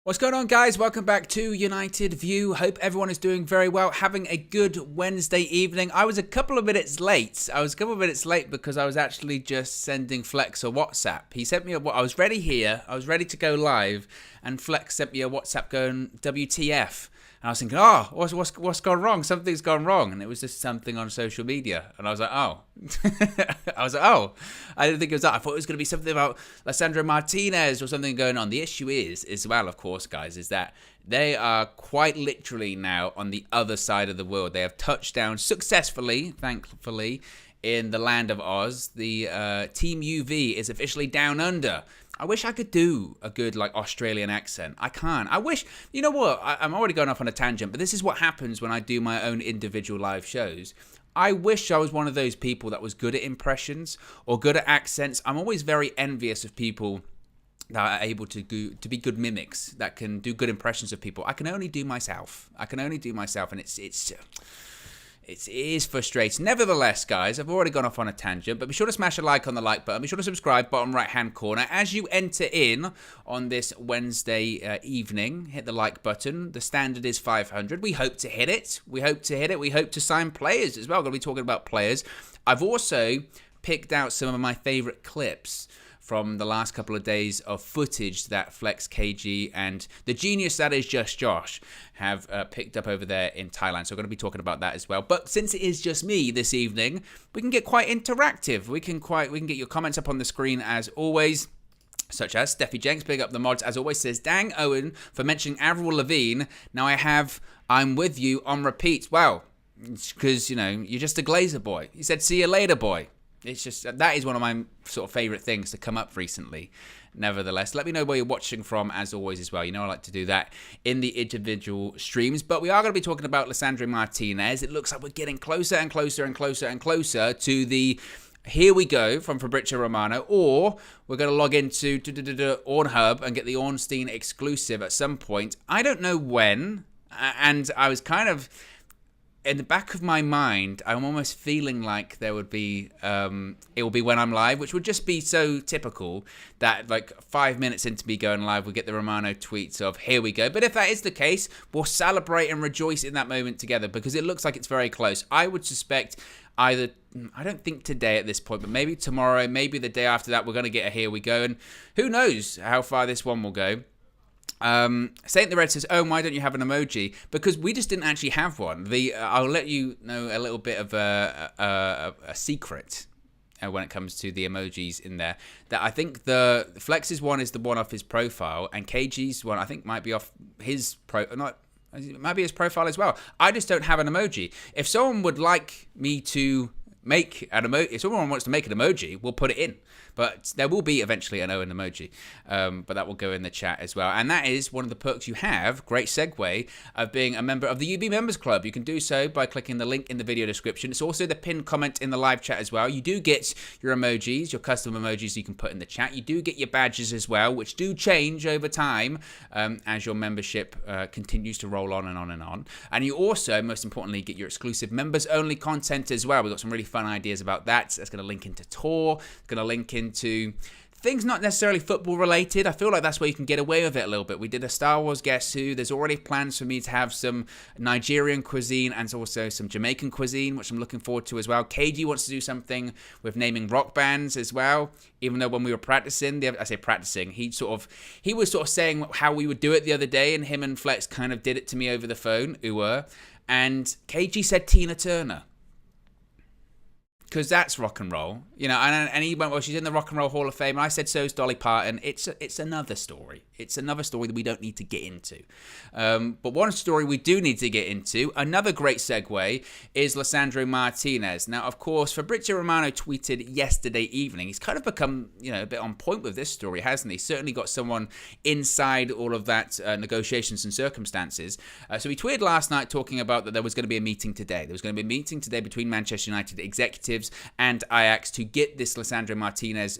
What's going on, guys? Welcome back to United View. Hope everyone is doing very well, having a good Wednesday evening. I was a couple of minutes late. Because I was actually just sending Flex a WhatsApp. He sent me I was ready here. I was ready to go live, and Flex sent me a WhatsApp going, WTF. And I was thinking, what's gone wrong? Something's gone wrong. And it was just something on social media. And I was like, oh. I didn't think it was that. I thought it was going to be something about Lisandro Martinez or something going on. The issue is, as well, of course, guys, is that they are quite literally now on the other side of the world. They have touched down successfully, thankfully, in the land of Oz. The Team UV is officially down under. I wish I could do a good, Australian accent. I can't. I wish, you know what, I'm already going off on a tangent, but this is what happens when I do my own individual live shows. I wish I was one of those people that was good at impressions or good at accents. I'm always very envious of people that are able to be good mimics, that can do good impressions of people. I can only do myself. And it is frustrating. Nevertheless, guys, I've already gone off on a tangent, but be sure to smash a like on the like button. Be sure to subscribe, bottom right-hand corner. As you enter in on this Wednesday evening, hit the like button. The standard is 500. We hope to hit it. We hope to sign players as well. We're going to be talking about players. I've also picked out some of my favorite clips from the last couple of days of footage that Flex, KG, and the genius that is Just Josh have picked up over there in Thailand. So we're going to be talking about that as well. But since it is just me this evening, we can get quite interactive. We can get your comments up on the screen as always. Such as Steffi Jenks, big up the mods, as always, says, dang Owen for mentioning Avril Lavigne. Now I have I'm With You on repeat. Well, because, you're just a Glazer boy. He said, see you later, boy. It's just, that is one of my sort of favourite things to come up recently. Nevertheless, let me know where you're watching from, as always, as well. I like to do that in the individual streams. But we are going to be talking about Lisandro Martinez. It looks like we're getting closer and closer and closer and closer to the here we go from Fabrizio Romano, or we're going to log into Ornhub and get the Ornstein exclusive at some point. I don't know when, and I was kind of, in the back of my mind, I'm almost feeling like there would be, it will be when I'm live, which would just be so typical that 5 minutes into me going live, we get the Romano tweets of, here we go. But if that is the case, we'll celebrate and rejoice in that moment together because it looks like it's very close. I would suspect either, I don't think today at this point, but maybe tomorrow, maybe the day after that, we're going to get a here we go. And who knows how far this one will go. Saint the Red says, oh, why don't you have an emoji? Because we just didn't actually have one. I'll let you know a little bit of a secret when it comes to the emojis in there. That I think the Flex's one is the one off his profile, and KG's one I think might be off his it might be his profile as well. I just don't have an emoji. If someone would like me to make an emoji, if someone wants to make an emoji, we'll put it in. But there will be eventually an Owen emoji, but that will go in the chat as well. And that is one of the perks you have, great segue, of being a member of the UB Members Club. You can do so by clicking the link in the video description. It's also the pinned comment in the live chat as well. You do get your emojis, your custom emojis you can put in the chat. You do get your badges as well, which do change over time as your membership continues to roll on and on and on. And you also, most importantly, get your exclusive members-only content as well. We've got some really fun ideas about that. That's going to link into tour. It's going to link into things not necessarily football related. I feel like that's where you can get away with it a little bit. We did a Star Wars Guess Who. There's already plans for me to have some Nigerian cuisine and also some Jamaican cuisine, which I'm looking forward to as well. KG wants to do something with naming rock bands as well. Even though when we were practicing, he was sort of saying how we would do it the other day, and him and Flex kind of did it to me over the phone. And KG said Tina Turner. Because that's rock and roll, and he went, well, she's in the Rock and Roll Hall of Fame, and I said, so's Dolly Parton. It's another story. It's another story that we don't need to get into. But one story we do need to get into, another great segue, is Lisandro Martinez. Now, of course, Fabrizio Romano tweeted yesterday evening. He's kind of become, a bit on point with this story, hasn't he? Certainly got someone inside all of that negotiations and circumstances. So he tweeted last night talking about that there was going to be a meeting today. There was going to be a meeting today between Manchester United executives and Ajax to get this Lisandro Martinez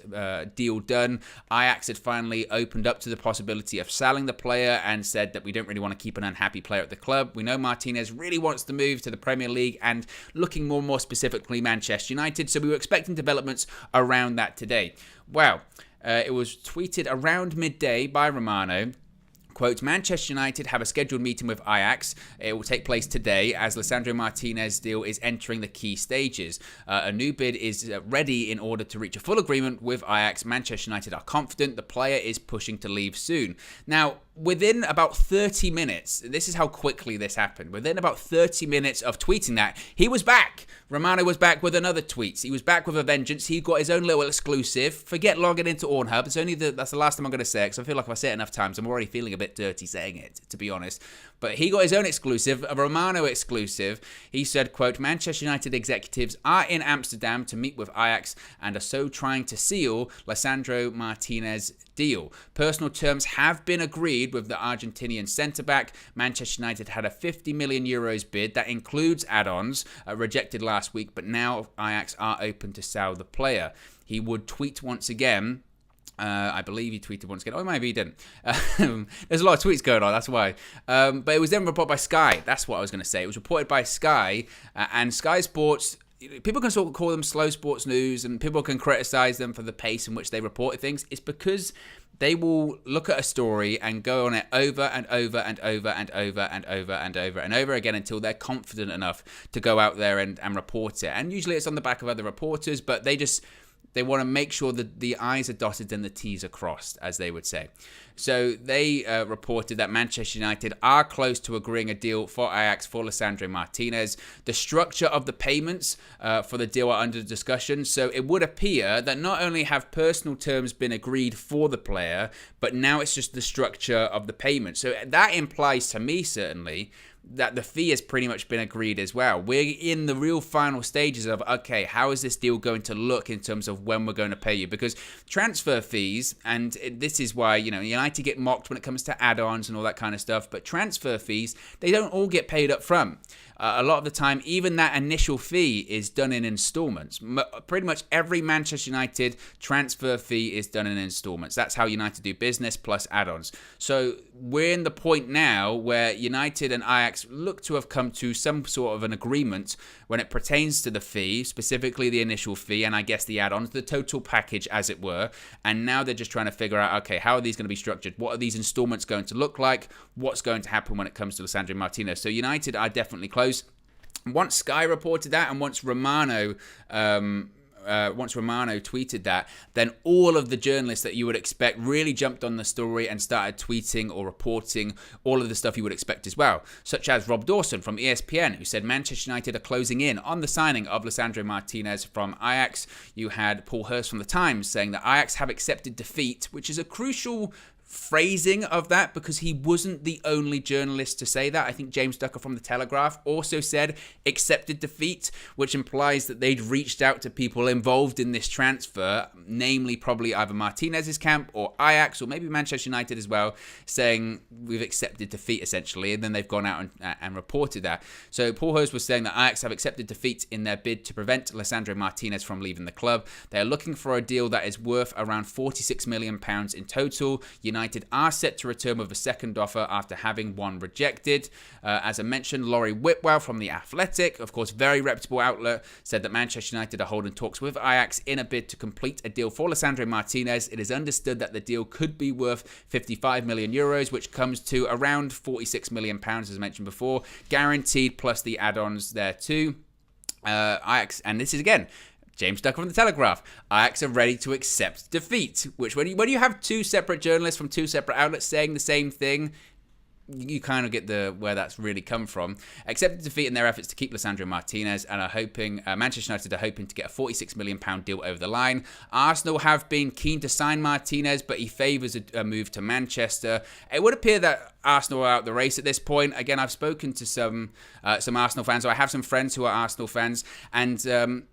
deal done. Ajax had finally opened up to the possibility of selling the player and said that we don't really want to keep an unhappy player at the club. We know Martinez really wants to move to the Premier League and looking more specifically Manchester United, so we were expecting developments around that today. Well, it was tweeted around midday by Romano. Quote, Manchester United have a scheduled meeting with Ajax. It will take place today as Lisandro Martinez deal is entering the key stages. A new bid is ready in order to reach a full agreement with Ajax. Manchester United are confident the player is pushing to leave soon. Now, within about 30 minutes, this is how quickly this happened. Within about 30 minutes of tweeting that, he was back. Romano was back with another tweet. He was back with a vengeance. He got his own little exclusive. Forget logging into Ornhub. That's the last time I'm going to say it, because I feel like if I say it enough times, I'm already feeling a bit dirty saying it, to be honest. But he got his own exclusive, a Romano exclusive. He said, quote, Manchester United executives are in Amsterdam to meet with Ajax and are so trying to seal Lisandro Martinez deal. Personal terms have been agreed with the Argentinian centre-back. Manchester United had a 50 million euros bid that includes add-ons, rejected last week, but now Ajax are open to sell the player. He would tweet once again. I believe he tweeted once again. Oh, maybe he didn't. There's a lot of tweets going on, that's why. But it was then reported by Sky. That's what I was going to say. It was reported by Sky, and Sky Sports. People can sort of call them slow sports news, and people can criticize them for the pace in which they reported things. It's because they will look at a story and go on it over and over and over and over and over and over and over again until they're confident enough to go out there and report it. And usually it's on the back of other reporters, but they want to make sure that the I's are dotted and the T's are crossed, as they would say. So they reported that Manchester United are close to agreeing a deal for Ajax for Lisandro Martinez. The structure of the payments for the deal are under discussion. So it would appear that not only have personal terms been agreed for the player, but now it's just the structure of the payment. So that implies to me, certainly, that the fee has pretty much been agreed as well. We're in the real final stages of, okay, how is this deal going to look in terms of when we're going to pay you? Because transfer fees, and this is why, United get mocked when it comes to add-ons and all that kind of stuff, but transfer fees, they don't all get paid up front. A lot of the time, even that initial fee is done in installments. Pretty much every Manchester United transfer fee is done in installments. That's how United do business, plus add-ons. So we're in the point now where United and Ajax look to have come to some sort of an agreement when it pertains to the fee, specifically the initial fee, and I guess the add-ons, the total package, as it were. And now they're just trying to figure out, okay, how are these going to be structured? What are these installments going to look like? What's going to happen when it comes to Lisandro Martinez? So United are definitely close. Once Sky reported that, and once Romano tweeted that, then all of the journalists that you would expect really jumped on the story and started tweeting or reporting all of the stuff you would expect as well, such as Rob Dawson from ESPN, who said Manchester United are closing in on the signing of Lisandro Martinez from Ajax. You had Paul Hurst from The Times saying that Ajax have accepted defeat, which is a crucial phrasing of that, because he wasn't the only journalist to say that. I think James Ducker from The Telegraph also said accepted defeat, which implies that they'd reached out to people involved in this transfer, namely probably either Martinez's camp or Ajax or maybe Manchester United as well, saying we've accepted defeat essentially, and then they've gone out and reported that. So Paul Hurst was saying that Ajax have accepted defeat in their bid to prevent Lisandro Martinez from leaving the club. They are looking for a deal that is worth around £46 million in total. United are set to return with a second offer after having one rejected. As I mentioned, Laurie Whitwell from The Athletic, of course, very reputable outlet, said that Manchester United are holding talks with Ajax in a bid to complete a deal for Lisandro Martinez. It is understood that the deal could be worth 55 million euros, which comes to around 46 million pounds, as I mentioned before, guaranteed, plus the add-ons there too. Ajax, and this is again James Ducker from The Telegraph, Ajax are ready to accept defeat, which when you have two separate journalists from two separate outlets saying the same thing, you kind of get where that's really come from. Accepted defeat in their efforts to keep Lisandro Martinez, and are hoping Manchester United are hoping to get a £46 million deal over the line. Arsenal have been keen to sign Martinez, but he favours a move to Manchester. It would appear that Arsenal are out the race at this point. Again, I've spoken to some Arsenal fans, so I have some friends who are Arsenal fans, and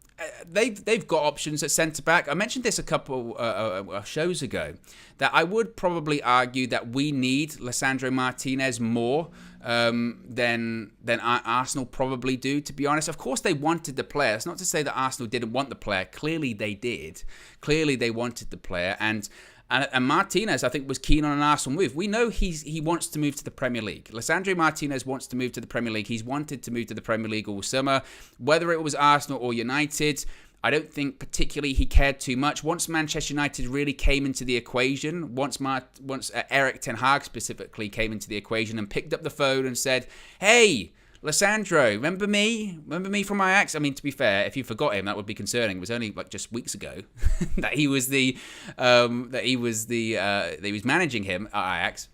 they've got options at centre-back. I mentioned this a couple shows ago, that I would probably argue that we need Lisandro Martinez more than Arsenal probably do, to be honest. Of course, they wanted the player. It's not to say that Arsenal didn't want the player. Clearly, they did. Clearly, they wanted the player. And Martinez, I think, was keen on an Arsenal move. We know he wants to move to the Premier League. Lisandro Martinez wants to move to the Premier League. He's wanted to move to the Premier League all summer. Whether it was Arsenal or United, I don't think particularly he cared too much. Once Manchester United really came into the equation, once Erik ten Hag specifically came into the equation and picked up the phone and said, "Hey, Lissandro, remember me? Remember me from Ajax?" I mean, to be fair, if you forgot him, that would be concerning. It was only like just weeks ago that he was managing him at Ajax.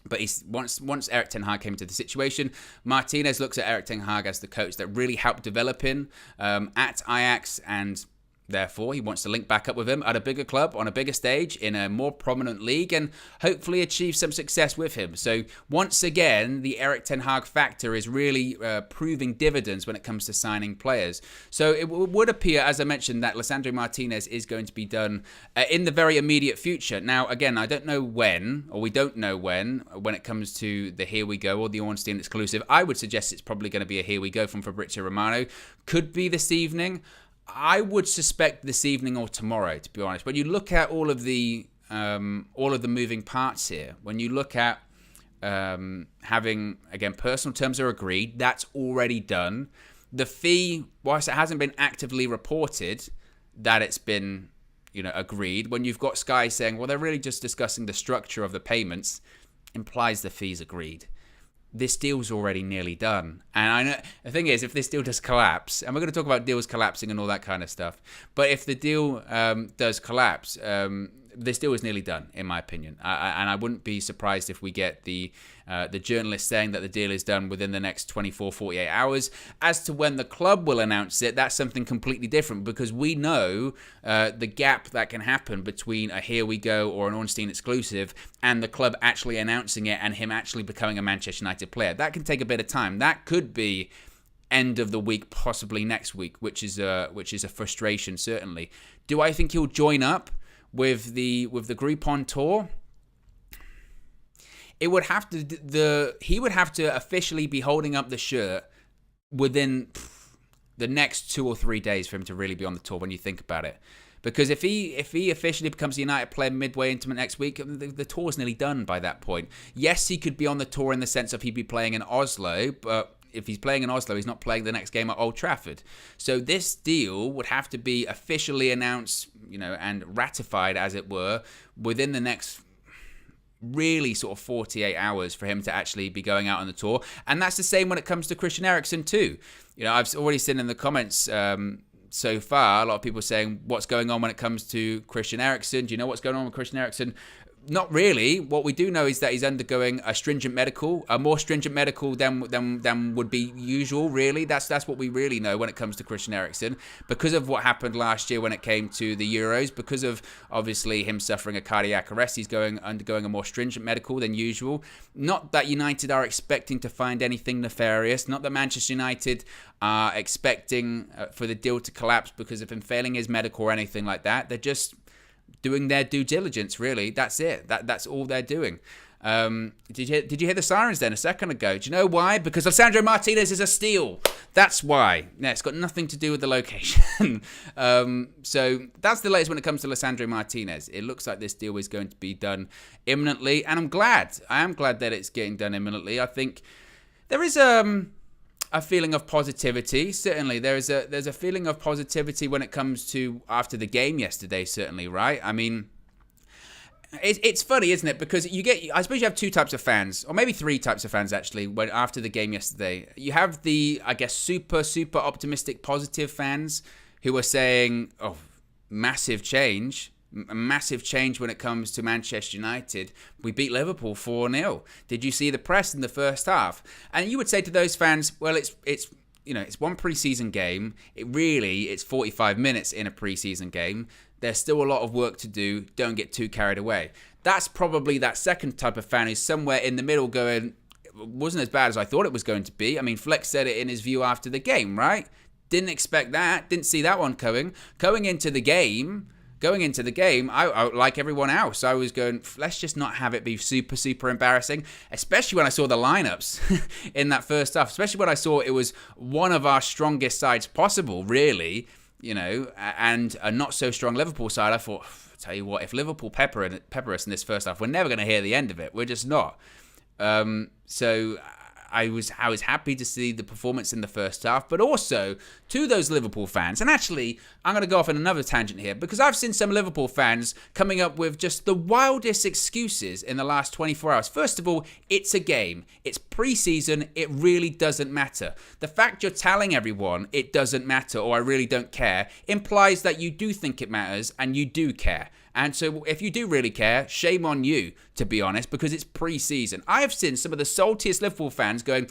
But once Erik ten Hag came into the situation, Martinez looks at Erik ten Hag as the coach that really helped develop him at Ajax, and therefore he wants to link back up with him at a bigger club, on a bigger stage, in a more prominent league, and hopefully achieve some success with him. So once again, the Erik ten Hag factor is really proving dividends when it comes to signing players. So it would appear, as I mentioned, that Lisandro Martinez is going to be done in the very immediate future. Now, again, I don't know when, or we don't know when it comes to the Here We Go or the Ornstein exclusive. I would suggest it's probably going to be a Here We Go from Fabrizio Romano. Could be this evening. I would suspect this evening or tomorrow, to be honest. When you look at all of the moving parts here, when you look at having, again, personal terms are agreed, that's already done. The fee, whilst it hasn't been actively reported that it's been, agreed, when you've got Sky saying, well, they're really just discussing the structure of the payments, implies the fee's agreed. This deal's already nearly done. And I know the thing is, if this deal does collapse, and we're going to talk about deals collapsing and all that kind of stuff, but if the deal does collapse, this deal is nearly done, in my opinion. And I wouldn't be surprised if we get the journalist saying that the deal is done within the next 24, 48 hours. As to when the club will announce it, that's something completely different, because we know the gap that can happen between a Here We Go or an Ornstein exclusive and the club actually announcing it and him actually becoming a Manchester United player. That can take a bit of time. That could be end of the week, possibly next week, which is a frustration, certainly. Do I think he'll join up with the group on tour? It would have to he would have to officially be holding up the shirt within the next 2 or 3 days for him to really be on the tour, when you think about it. Because if he officially becomes a United player midway into next week, the tour's nearly done by that point. Yes, he could be on the tour in the sense of he'd be playing in Oslo, but if he's playing in Oslo, he's not playing the next game at Old Trafford. So this deal would have to be officially announced, and ratified, as it were, within the next really sort of 48 hours for him to actually be going out on the tour. And that's the same when it comes to Christian Eriksen too. I've already seen in the comments so far, a lot of people saying, what's going on when it comes to Christian Eriksen? Do you know what's going on with Christian Eriksen? Not really. What we do know is that he's undergoing a more stringent medical than would be usual, really. That's what we really know when it comes to Christian Eriksen. Because of what happened last year when it came to the Euros, because of obviously him suffering a cardiac arrest, he's undergoing a more stringent medical than usual. Not that United are expecting to find anything nefarious. Not that Manchester United are expecting for the deal to collapse because of him failing his medical or anything like that. They're just doing their due diligence, really. That's it. That's all they're doing. Did you hear the sirens then a second ago? Do you know why? Because Lisandro Martinez is a steal. That's why. Yeah, it's got nothing to do with the location. So that's the latest when it comes to Lisandro Martinez. It looks like this deal is going to be done imminently, and I'm glad. I am glad that it's getting done imminently. I think there is a feeling of positivity. Certainly, there's a feeling of positivity when it comes to after the game yesterday. Certainly, right? I mean, it's funny, isn't it? Because I suppose you have two types of fans, or maybe three types of fans actually. When after the game yesterday, you have the, I guess, super optimistic, positive fans who are saying, "Oh, massive change." A massive change when it comes to Manchester United. We beat Liverpool 4-0. Did you see the press in the first half? And you would say to those fans, well, it's one pre-season game. It's 45 minutes in a pre-season game. There's still a lot of work to do. Don't get too carried away. That's probably that second type of fan who's somewhere in the middle going, it wasn't as bad as I thought it was going to be. I mean, Fleck said it in his view after the game, right? Didn't expect that. Didn't see that one coming. Going into the game, I like everyone else, I was going, let's just not have it be super embarrassing, especially when I saw the lineups in that first half, especially when I saw it was one of our strongest sides possible, really, and a not so strong Liverpool side. I thought, tell you what, if Liverpool pepper us in this first half, we're never going to hear the end of it. We're just not. So I was happy to see the performance in the first half, but also to those Liverpool fans. And actually, I'm going to go off on another tangent here, because I've seen some Liverpool fans coming up with just the wildest excuses in the last 24 hours. First of all, it's a game. It's pre-season. It really doesn't matter. The fact you're telling everyone it doesn't matter, or I really don't care, implies that you do think it matters and you do care. And so if you do really care, shame on you, to be honest, because it's pre-season. I have seen some of the saltiest Liverpool fans going,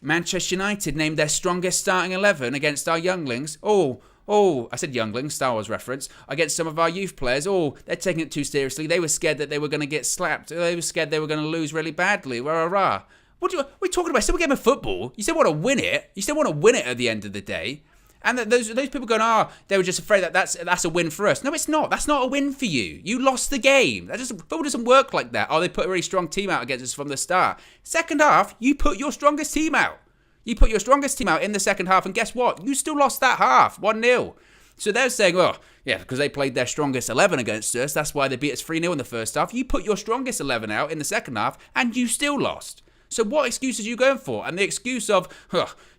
Manchester United named their strongest starting 11 against our younglings. I said younglings, Star Wars reference, against some of our youth players. They're taking it too seriously. They were scared that they were going to get slapped. They were scared they were going to lose really badly. Rah, rah, rah. What are we talking about? It's still a game of football. You still want to win it. You still want to win it at the end of the day. And those people going, they were just afraid that that's a win for us. No, it's not. That's not a win for you. You lost the game. Football doesn't work like that. They put a really strong team out against us from the start. Second half, you put your strongest team out. You put your strongest team out in the second half, and guess what? You still lost that half, 1-0. So they're saying, because they played their strongest 11 against us, that's why they beat us 3-0 in the first half. You put your strongest 11 out in the second half, and you still lost. So what excuses are you going for? And the excuse of,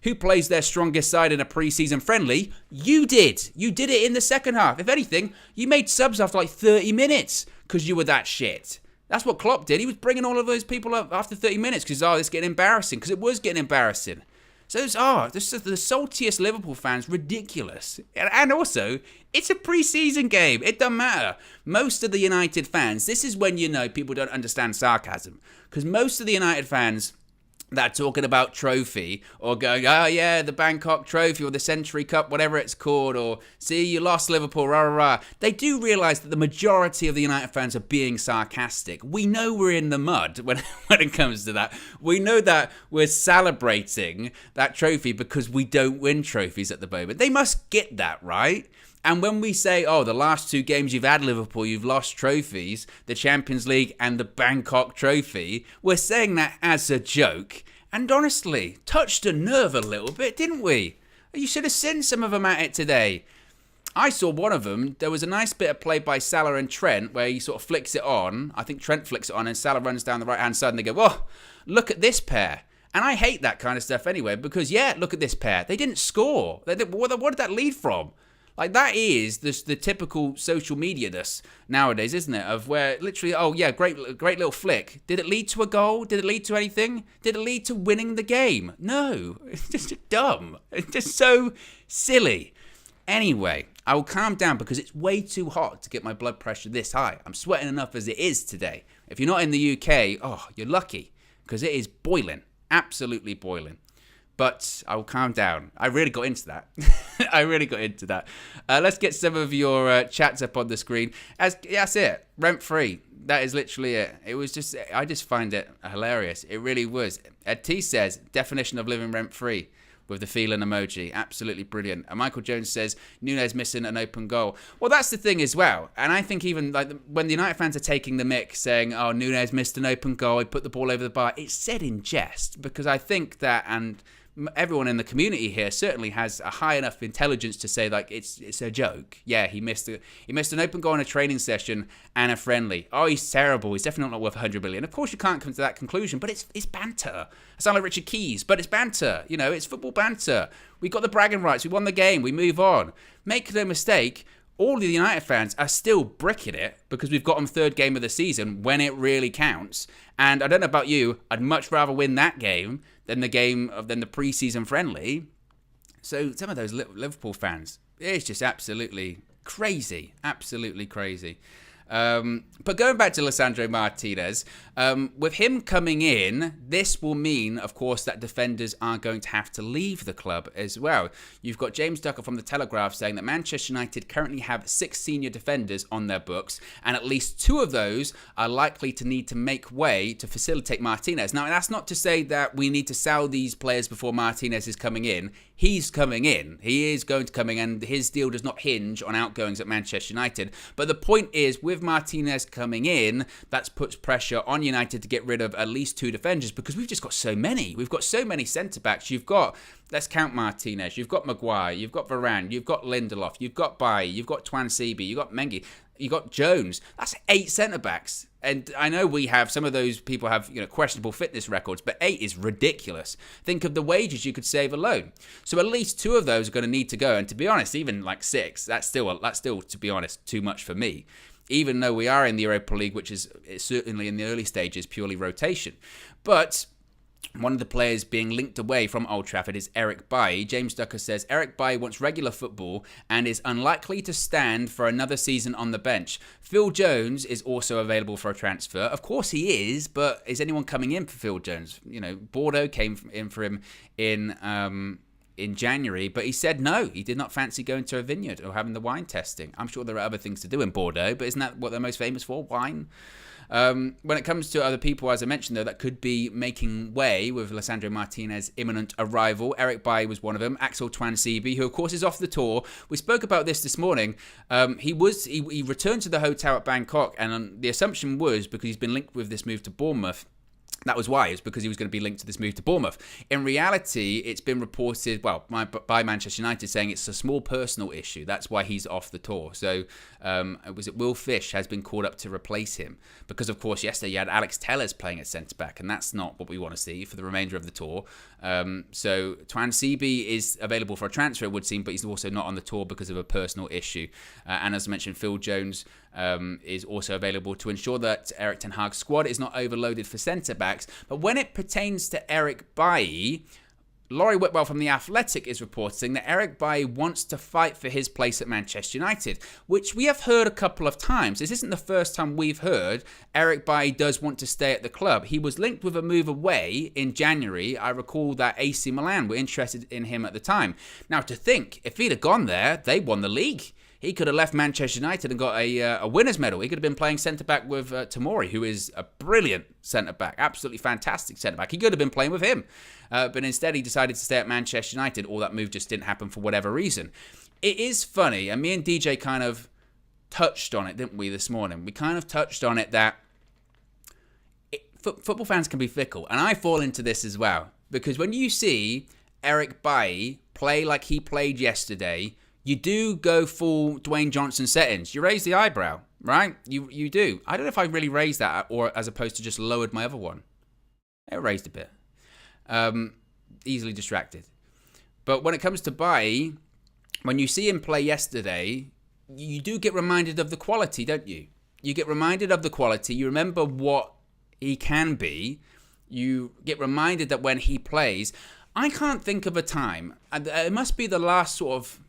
who plays their strongest side in a pre-season friendly? You did. You did it in the second half. If anything, you made subs after like 30 minutes because you were that shit. That's what Klopp did. He was bringing all of those people up after 30 minutes because, it's getting embarrassing. Because it was getting embarrassing. So this is the saltiest Liverpool fans, ridiculous. And also, it's a pre-season game. It doesn't matter. Most of the United fans, this is when you know people don't understand sarcasm. Because most of the United fans that are talking about trophy or going, the Bangkok trophy or the Century Cup, whatever it's called, or see, you lost Liverpool, rah, rah, rah. They do realise that the majority of the United fans are being sarcastic. We know we're in the mud when it comes to that. We know that we're celebrating that trophy because we don't win trophies at the moment. They must get that, right? And when we say, the last two games you've had Liverpool, you've lost trophies, the Champions League and the Bangkok trophy, we're saying that as a joke. And honestly, touched a nerve a little bit, didn't we? You should have seen some of them at it today. I saw one of them. There was a nice bit of play by Salah and Trent where he sort of flicks it on. I think Trent flicks it on and Salah runs down the right-hand side and they go, look at this pair. And I hate that kind of stuff anyway because, look at this pair. They didn't score. What did that lead from? Like, that is the typical social media-ness nowadays, isn't it? Of where literally, great little flick. Did it lead to a goal? Did it lead to anything? Did it lead to winning the game? No. It's just dumb. It's just so silly. Anyway, I will calm down because it's way too hot to get my blood pressure this high. I'm sweating enough as it is today. If you're not in the UK, you're lucky because it is boiling. Absolutely boiling. But I will calm down. I really got into that. Let's get some of your chats up on the screen. That's it. Rent free. That is literally it. It was just, I just find it hilarious. It really was. Ed T says, definition of living rent free with the feeling emoji. Absolutely brilliant. And Michael Jones says, Nunes missing an open goal. Well, that's the thing as well. And I think even when the United fans are taking the mick saying, Nunes missed an open goal, he put the ball over the bar, it's said in jest because I think that, and everyone in the community here certainly has a high enough intelligence to say it's a joke. Yeah, he missed an open goal in a training session and a friendly. He's terrible. He's definitely not worth 100 million. Of course, you can't come to that conclusion, but it's banter. I sound like Richard Keys, but it's banter. It's football banter. We got the bragging rights. We won the game. We move on. Make no mistake. All of the United fans are still bricking it because we've got them third game of the season when it really counts. And I don't know about you, I'd much rather win that game than the pre-season friendly. So some of those Liverpool fans, it's just absolutely crazy. Absolutely crazy. But going back to Lisandro Martinez, with him coming in, this will mean, of course, that defenders are going to have to leave the club as well. You've got James Ducker from The Telegraph saying that Manchester United currently have 6 senior defenders on their books, and at least 2 of those are likely to need to make way to facilitate Martinez. Now, that's not to say that we need to sell these players before Martinez is coming in. He's coming in. He is going to come in, and his deal does not hinge on outgoings at Manchester United. But the point is, with Martinez coming in, that puts pressure on United to get rid of at least 2 defenders because we've just got so many. We've got so many centre-backs. You've got, let's count Martinez, you've got Maguire, you've got Varane, you've got Lindelof, you've got Bailly, you've got Twan Sebi, you've got Mengi. You got Jones. That's 8 centre-backs. And I know we have, some of those people have, questionable fitness records, but 8 is ridiculous. Think of the wages you could save alone. So at least 2 of those are going to need to go. And to be honest, even like 6, that's still, to be honest, too much for me. Even though we are in the Europa League, which is certainly in the early stages purely rotation. But one of the players being linked away from Old Trafford is Eric Bailly. James Ducker says, Eric Bailly wants regular football and is unlikely to stand for another season on the bench. Phil Jones is also available for a transfer. Of course he is, but is anyone coming in for Phil Jones? Bordeaux came in for him in January, but he said no, he did not fancy going to a vineyard or having the wine testing. I'm sure there are other things to do in Bordeaux, but isn't that what they're most famous for? Wine? When it comes to other people, as I mentioned, though, that could be making way with Lisandro Martinez' imminent arrival, Eric Bailly was one of them. Axel Tuanzebe, who of course is off the tour. We spoke about this morning. He returned to the hotel at Bangkok, and the assumption was because he's been linked with this move to Bournemouth. That was why. It's because he was going to be linked to this move to Bournemouth. In reality, it's been reported, by Manchester United saying it's a small personal issue. That's why he's off the tour. So, Will Fish has been called up to replace him. Because, of course, yesterday you had Alex Telles playing at centre-back, and that's not what we want to see for the remainder of the tour. So, Tuanzebe is available for a transfer, it would seem, but he's also not on the tour because of a personal issue. And as I mentioned, Phil Jones is also available to ensure that Erik ten Hag's squad is not overloaded for centre-backs. But when it pertains to Eric Bailly, Laurie Whitwell from The Athletic is reporting that Eric Bailly wants to fight for his place at Manchester United, which we have heard a couple of times. This isn't the first time we've heard Eric Bailly does want to stay at the club. He was linked with a move away in January. I recall that AC Milan were interested in him at the time. Now, to think, if he'd have gone there, they won the league. He could have left Manchester United and got a winner's medal. He could have been playing centre-back with Tomori, who is a brilliant centre-back, absolutely fantastic centre-back. He could have been playing with him. But instead, he decided to stay at Manchester United. All that move just didn't happen for whatever reason. It is funny, and me and DJ kind of touched on it, didn't we, this morning? We kind of touched on it that football fans can be fickle, and I fall into this as well. Because when you see Eric Bailly play like he played yesterday, you do go full Dwayne Johnson settings. You raise the eyebrow, right? You do. I don't know if I really raised that or as opposed to just lowered my other one. It raised a bit. Easily distracted. But when it comes to Bailly, when you see him play yesterday, you do get reminded of the quality, don't you? You get reminded of the quality. You remember what he can be. You get reminded that when he plays, I can't think of a time, and it must be the last sort of,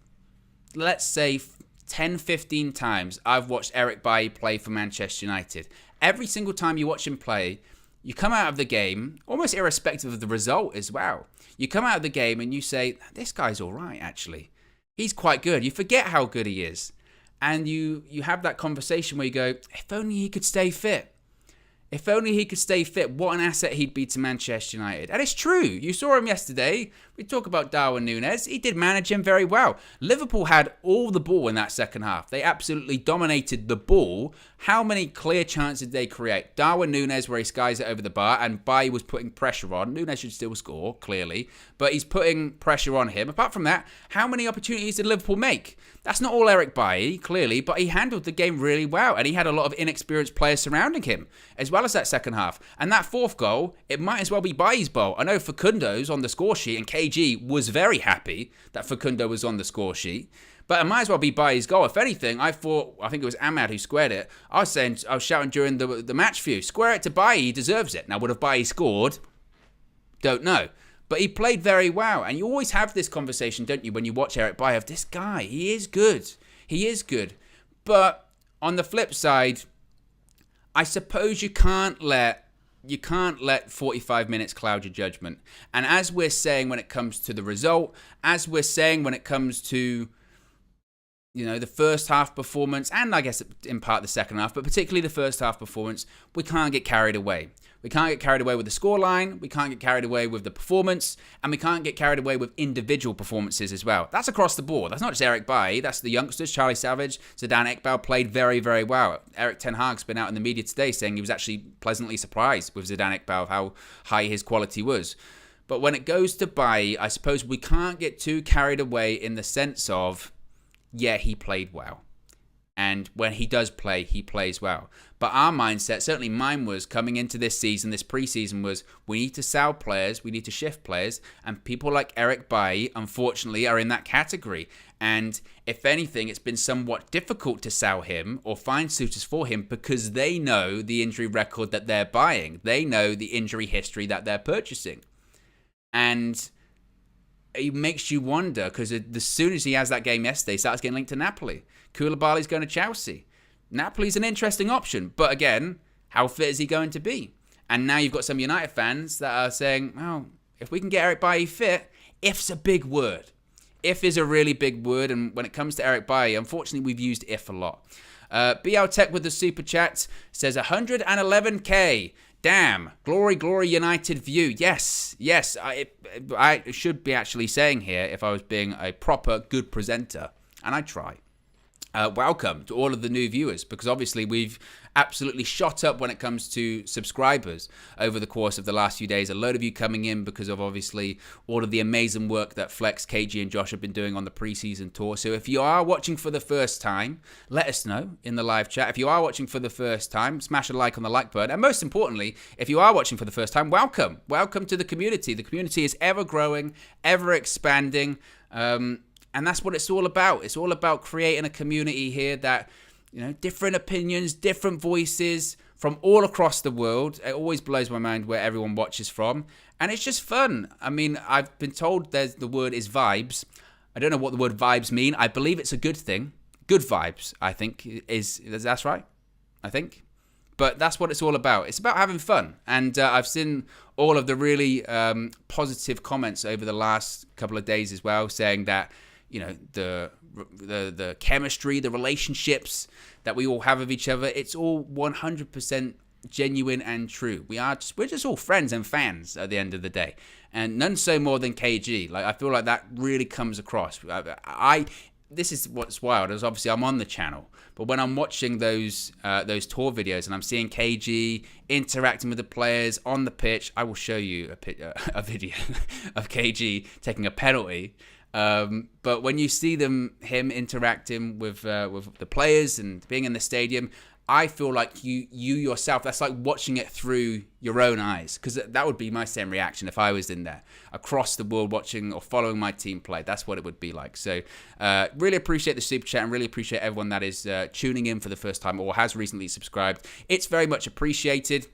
let's say 10, 15 times I've watched Eric Bailly play for Manchester United. Every single time you watch him play, you come out of the game, almost irrespective of the result as well. You come out of the game and you say, this guy's all right, actually. He's quite good. You forget how good he is. And you have that conversation where you go, if only he could stay fit. If only he could stay fit, what an asset he'd be to Manchester United. And it's true. You saw him yesterday. We talk about Darwin Núñez. He did manage him very well. Liverpool had all the ball in that second half. They absolutely dominated the ball. How many clear chances did they create? Darwin Núñez, where he skies it over the bar, and Bailly was putting pressure on. Núñez should still score, clearly, but he's putting pressure on him. Apart from that, how many opportunities did Liverpool make? That's not all Eric Bailly, clearly, but he handled the game really well, and he had a lot of inexperienced players surrounding him, as well as that second half. And that fourth goal, it might as well be Bailly's goal. I know Facundo's on the score sheet, and KG was very happy that Facundo was on the score sheet, but it might as well be Bailly's goal. If anything, I think it was Ahmad who squared it. I was shouting during the match view, square it to Bailly, he deserves it. Now, would have Bailly scored? Don't know. But he played very well. And you always have this conversation, don't you, when you watch Eric Bailly, of this guy. He is good. He is good. But on the flip side, I suppose you can't let 45 minutes cloud your judgment. And as we're saying when it comes to the result, as we're saying when it comes to, the first half performance, and I guess in part the second half, but particularly the first half performance, we can't get carried away. We can't get carried away with the scoreline, we can't get carried away with the performance, and we can't get carried away with individual performances as well. That's across the board. That's not just Eric Bailly, that's the youngsters. Charlie Savage, Zidane Iqbal played very, very well. Erik ten Hag's been out in the media today saying he was actually pleasantly surprised with Zidane Iqbal, how high his quality was. But when it goes to Bailly, I suppose we can't get too carried away in the sense of, yeah, he played well. And when he does play, he plays well. But our mindset, certainly mine was coming into this season, this preseason, was we need to sell players, we need to shift players, and people like Eric Bailly, unfortunately, are in that category. And if anything, it's been somewhat difficult to sell him or find suitors for him because they know the injury record that they're buying. They know the injury history that they're purchasing. And it makes you wonder, because as soon as he has that game yesterday, he starts getting linked to Napoli. Koulibaly's going to Chelsea. Napoli's an interesting option, but again, how fit is he going to be? And now you've got some United fans that are saying, oh, if we can get Eric Bailly fit, if's a big word. If is a really big word, and when it comes to Eric Bailly, unfortunately, we've used if a lot. BL Tech with the super chat says 111k. Damn, glory United view. Yes, I should be actually saying here if I was being a proper good presenter, and I try. Welcome to all of the new viewers, because obviously we've absolutely shot up when it comes to subscribers over the course of the last few days. A load of you coming in because of obviously all of the amazing work that Flex, KG and Josh have been doing on the preseason tour. So if you are watching for the first time, let us know in the live chat. If you are watching for the first time, smash a like on the like button. And most importantly, if you are watching for the first time, welcome. Welcome to the community. The community is ever growing, ever expanding. And that's what it's all about. It's all about creating a community here that, you know, different opinions, different voices from all across the world. It always blows my mind where everyone watches from. And it's just fun. I mean, I've been told the word is vibes. I don't know what the word vibes mean. I believe it's a good thing. Good vibes, I think, that's right, I think. But that's what it's all about. It's about having fun. And I've seen all of the really positive comments over the last couple of days as well, saying that, you know, the chemistry, the relationships that we all have with each other, it's all 100% genuine and true. We're just all friends and fans at the end of the day, and none so more than KG. Like, I feel like that really comes across. This is what's wild, is obviously I'm on the channel, but when I'm watching those tour videos and I'm seeing KG interacting with the players on the pitch, I will show you a video of KG taking a penalty. But when you see him interacting with the players and being in the stadium, I feel like you yourself, that's like watching it through your own eyes, because that would be my same reaction if I was in there across the world watching or following my team play. That's what it would be like. So really appreciate the super chat and really appreciate everyone that is tuning in for the first time or has recently subscribed. It's very much appreciated.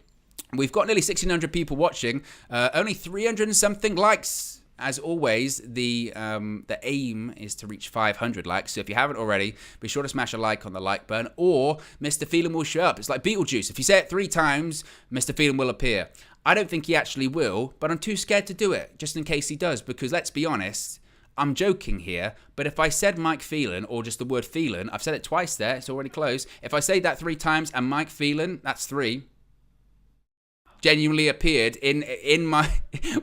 We've got nearly 1,600 people watching, only 300 and something likes. As always, the aim is to reach 500 likes. So if you haven't already, be sure to smash a like on the like button, or Mr. Phelan will show up. It's like Beetlejuice. If you say it 3 times, Mr. Phelan will appear. I don't think he actually will, but I'm too scared to do it, just in case he does, because let's be honest, I'm joking here, but if I said Mike Phelan, or just the word Phelan, I've said it twice there, it's already close. If I say that 3 times and Mike Phelan, that's 3. Genuinely appeared in my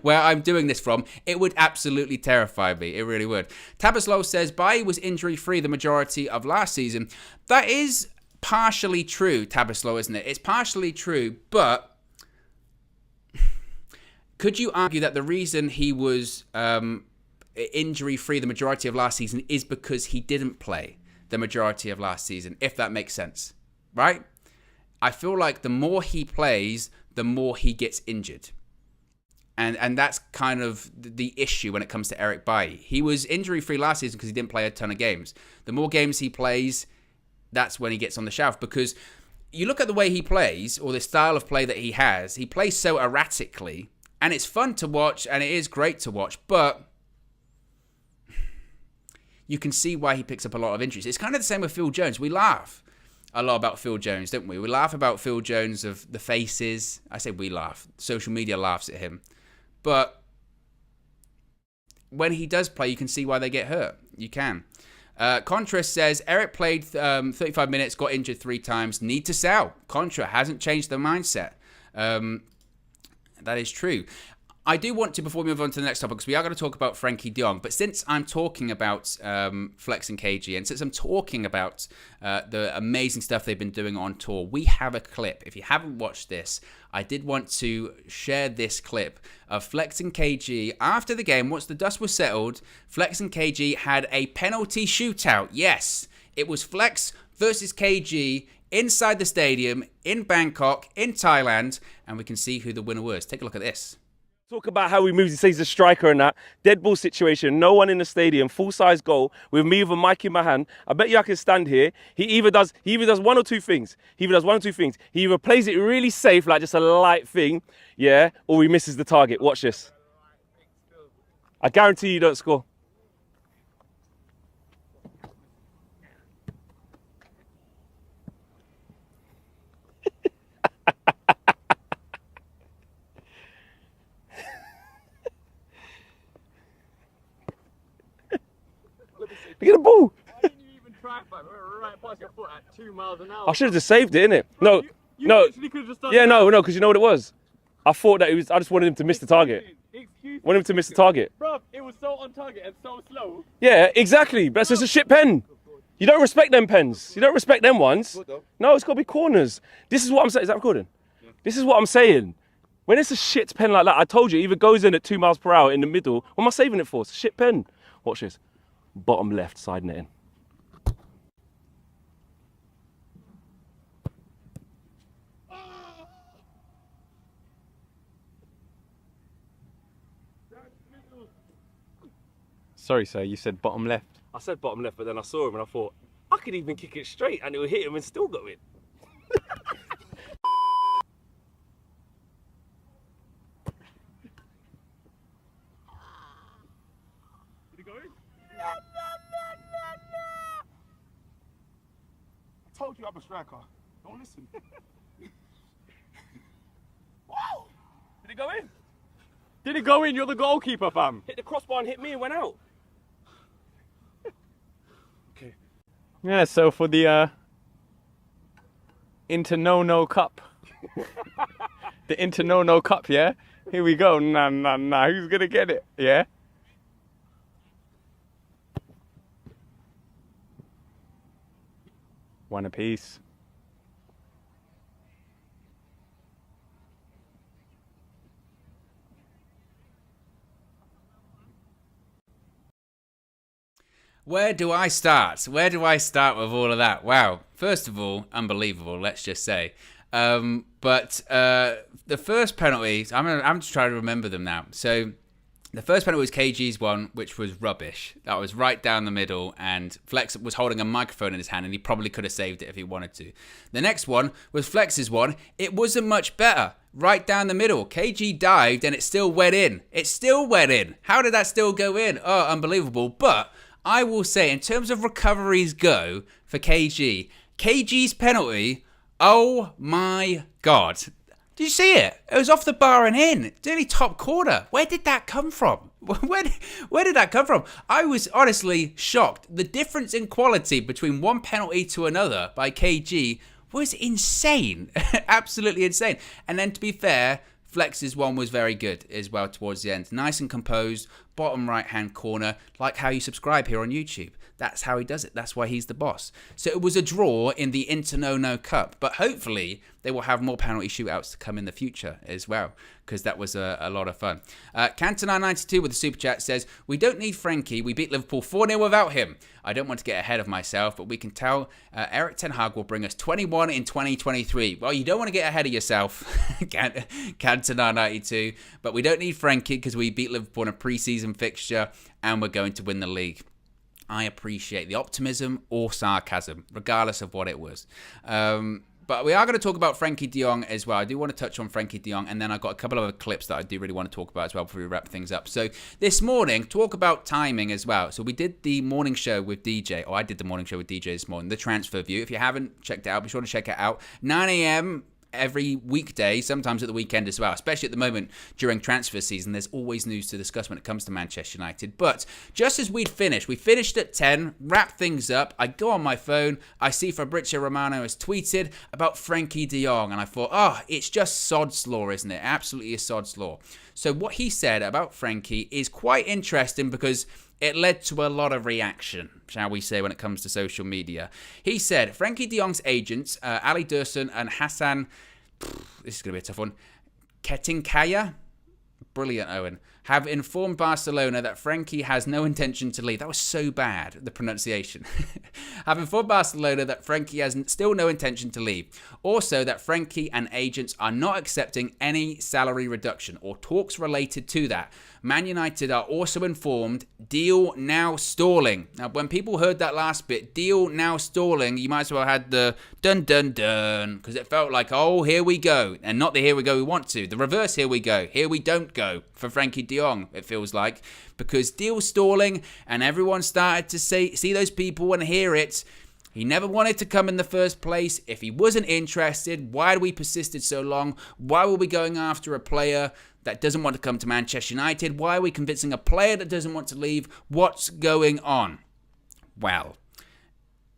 where I'm doing this from, it would absolutely terrify me. It really would. Tabaslow says Bailly was injury free the majority of last season. That is partially true, Tabaslow, isn't it? It's partially true, but could you argue that the reason he was injury free the majority of last season is because he didn't play the majority of last season, if that makes sense, right? I feel like the more he plays, the more he gets injured. And that's kind of the issue when it comes to Eric Bailly. He was injury-free last season because he didn't play a ton of games. The more games he plays, that's when he gets on the shelf. Because you look at the way he plays, or the style of play that he has, he plays so erratically, and it's fun to watch, and it is great to watch, but you can see why he picks up a lot of injuries. It's kind of the same with Phil Jones. We laugh a lot about Phil Jones, don't we? We laugh about Phil Jones of the faces. I say we laugh. Social media laughs at him. But when he does play, you can see why they get hurt. You can. Contra says, Eric played 35 minutes, got injured 3 times. Need to sell. Contra hasn't changed the mindset. That is true. I do want to, before we move on to the next topic, because we are going to talk about Frankie de Jong, but since I'm talking about Flex and KG, and since I'm talking about the amazing stuff they've been doing on tour, we have a clip. If you haven't watched this, I did want to share this clip of Flex and KG after the game. Once the dust was settled, Flex and KG had a penalty shootout. Yes, it was Flex versus KG inside the stadium in Bangkok, in Thailand, and we can see who the winner was. Take a look at this. Talk about how he moves. He says he's a striker and that. Dead ball situation. No one in the stadium. Full-size goal with me with a mic in my hand. I bet you I can stand here. He either does one or two things. He either plays it really safe, like just a light thing, yeah, or he misses the target. Watch this. I guarantee you don't score. Look at the ball. Why didn't you even try, man? We're right past your foot at 2 miles an hour. I should have just saved it, innit? Bro, No, you no. literally could have just done Yeah, that. no, because you know what it was? I thought that it was, I just wanted him to miss the target. Excuse me. Wanted him to miss the target. Bro, it was so on target and so slow. Yeah, exactly. But that's just a shit pen. You don't respect them pens. You don't respect them ones. No, it's got to be corners. This is what I'm saying. Is that recording? Yeah. This is what I'm saying. When it's a shit pen like that, I told you, it either goes in at 2 miles per hour in the middle. What am I saving it for? It's a shit pen. Watch this. Bottom left, side netting. Sorry, sir, you said bottom left. I said bottom left, but then I saw him and I thought, I could even kick it straight and it would hit him and still go in. Did it go in? I told you I'm a striker. Don't listen. Wow! Did it go in? Did it go in? You're the goalkeeper, fam. Hit the crossbar and hit me and went out. Yeah, so for the Internono Cup. The Internono Cup, yeah? Here we go. Nah. Who's gonna get it? Yeah? One apiece. Where do I start? Where do I start with all of that? Wow. First of all, unbelievable, let's just say. But the first penalty, I'm just trying to remember them now. So the first penalty was KG's one, which was rubbish. That was right down the middle, and Flex was holding a microphone in his hand, and he probably could have saved it if he wanted to. The next one was Flex's one. It wasn't much better. Right down the middle. KG dived, and it still went in. It still went in. How did that still go in? Oh, unbelievable. But I will say, in terms of recoveries go for KG's penalty, oh my God. Did you see it? It was off the bar and in. It's only top corner. Where did that come from? Where did that come from? I was honestly shocked. The difference in quality between one penalty to another by KG was insane. Absolutely insane. And then to be fair, Flex's one was very good as well towards the end. Nice and composed, bottom right-hand corner, like how you subscribe here on YouTube. That's how he does it. That's why he's the boss. So it was a draw in the Internono Cup, but hopefully they will have more penalty shootouts to come in the future as well, because that was a lot of fun. Cantona92 with the super chat says, we don't need Frankie. We beat Liverpool 4-0 without him. I don't want to get ahead of myself, but we can tell Eric Ten Hag will bring us 21 in 2023. Well, you don't want to get ahead of yourself, Cantona92, but we don't need Frankie because we beat Liverpool in a pre-season fixture and we're going to win the league. I appreciate the optimism or sarcasm, regardless of what it was. But we are going to talk about Frankie de Jong as well. I do want to touch on Frankie de Jong, and then I've got a couple of other clips that I do really want to talk about as well before we wrap things up. So this morning, talk about timing as well. So we did the morning show with DJ, or I did the morning show with DJ this morning, the Transfer View. If you haven't checked it out, be sure to check it out. 9 a.m. every weekday, sometimes at the weekend as well, especially at the moment during transfer season. There's always news to discuss when it comes to Manchester United. But just as we finished at 10, wrap things up. I go on my phone, I see Fabrizio Romano has tweeted about Frankie de Jong, and I thought, it's just sod's law, isn't it? Absolutely a sod's law. So what he said about Frankie is quite interesting because it led to a lot of reaction, shall we say, when it comes to social media. He said, Frankie de Jong's agents, Ali Dursun and Hassan, this is going to be a tough one, Ketinkaya, brilliant, Owen, have informed Barcelona that Frankie has no intention to leave. That was so bad, the pronunciation. Have informed Barcelona that Frankie has still no intention to leave. Also, that Frankie and agents are not accepting any salary reduction or talks related to that. Man United are also informed, deal now stalling. Now, when people heard that last bit, deal now stalling, you might as well have the dun dun dun, because it felt like, oh, here we go. And not the here we go we want to. The reverse, here we go. Here we don't go for Frankie de Jong, it feels like. Because deal stalling, and everyone started to see those people and hear it. He never wanted to come in the first place. If he wasn't interested, why had we persisted so long? Why were we going after a player that doesn't want to come to Manchester United? Why are we convincing a player that doesn't want to leave? What's going on? Well,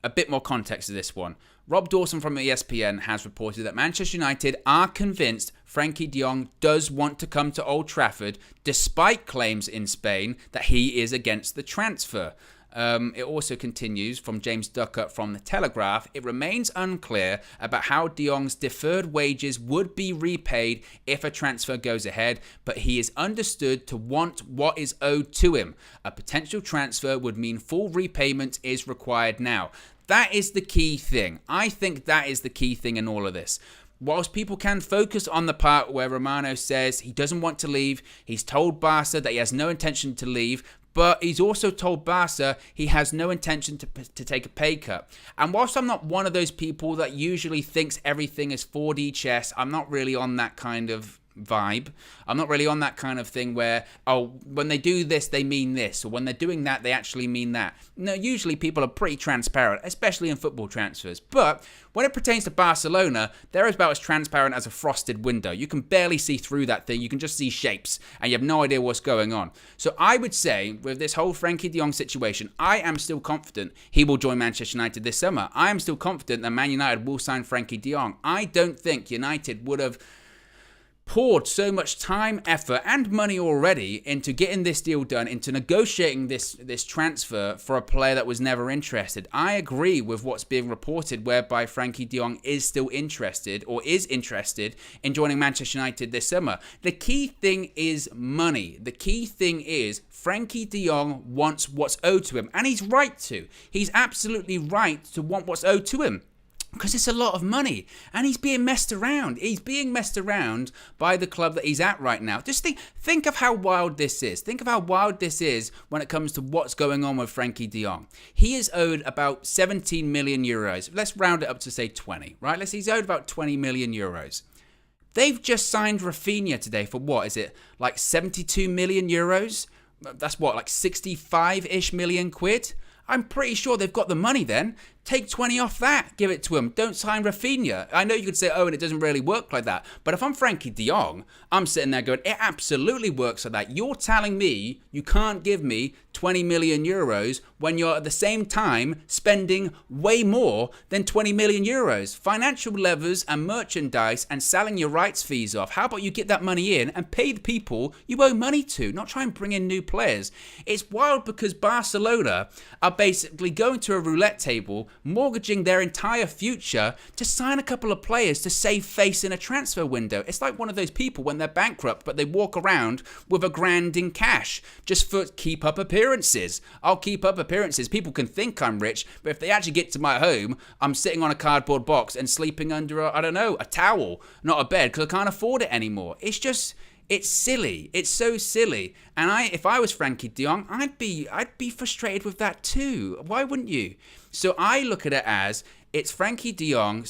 a bit more context to this one. Rob Dawson from ESPN has reported that Manchester United are convinced Frankie de Jong does want to come to Old Trafford, despite claims in Spain that he is against the transfer. It also continues from James Ducker from The Telegraph. It remains unclear about how de Jong's deferred wages would be repaid if a transfer goes ahead, but he is understood to want what is owed to him. A potential transfer would mean full repayment is required now. That is the key thing. I think that is the key thing in all of this. Whilst people can focus on the part where Romano says he doesn't want to leave, he's told Barca that he has no intention to leave, but he's also told Barca he has no intention to take a pay cut. And whilst I'm not one of those people that usually thinks everything is 4D chess, I'm not really on that kind of vibe. I'm not really on that kind of thing where, oh, when they do this, they mean this, or when they're doing that, they actually mean that. No, usually people are pretty transparent, especially in football transfers. But when it pertains to Barcelona, they're about as transparent as a frosted window. You can barely see through that thing. You can just see shapes, and you have no idea what's going on. So I would say, with this whole Frankie de Jong situation, I am still confident he will join Manchester United this summer. I am still confident that Man United will sign Frankie de Jong. I don't think United would have poured so much time, effort, and money already into getting this deal done, into negotiating this transfer for a player that was never interested. I agree with what's being reported, whereby Frankie de Jong is still interested, or is interested, in joining Manchester United this summer. The key thing is money. The key thing is Frankie de Jong wants what's owed to him, and he's right to. He's absolutely right to want what's owed to him. Because it's a lot of money, and he's being messed around. He's being messed around by the club that he's at right now. Just think of how wild this is. Think of how wild this is when it comes to what's going on with Frankie de Jong. He is owed about 17 million euros. Let's round it up to say 20, right? He's owed about 20 million euros. They've just signed Rafinha today for what? Is it like 72 million euros? That's what, like 65-ish million quid? I'm pretty sure they've got the money then. Take 20 off that. Give it to him. Don't sign Rafinha. I know you could say, oh, and it doesn't really work like that. But if I'm Frankie de Jong, I'm sitting there going, it absolutely works like that. You're telling me you can't give me 20 million euros when you're at the same time spending way more than 20 million euros. Financial levers and merchandise and selling your rights fees off. How about you get that money in and pay the people you owe money to, not try and bring in new players. It's wild because Barcelona are basically going to a roulette table, mortgaging their entire future to sign a couple of players to save face in a transfer window. It's like one of those people when they're bankrupt, but they walk around with $1,000 in cash just for keep up appearances. I'll keep up appearances. People can think I'm rich, but if they actually get to my home, I'm sitting on a cardboard box and sleeping under a towel, not a bed, because I can't afford it anymore. It's silly. It's so silly. And if I was Frankie de Jong, I'd be frustrated with that too. Why wouldn't you? So I look at it as it's Frankie de Jong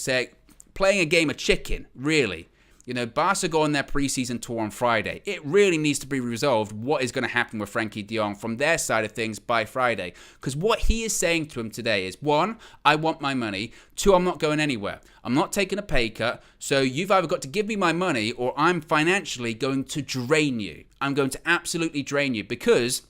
playing a game of chicken, really. You know, Barca go on their pre-season tour on Friday. It really needs to be resolved what is going to happen with Frankie de Jong from their side of things by Friday. Because what he is saying to him today is, 1, I want my money. 2, I'm not going anywhere. I'm not taking a pay cut. So you've either got to give me my money or I'm financially going to drain you. I'm going to absolutely drain you because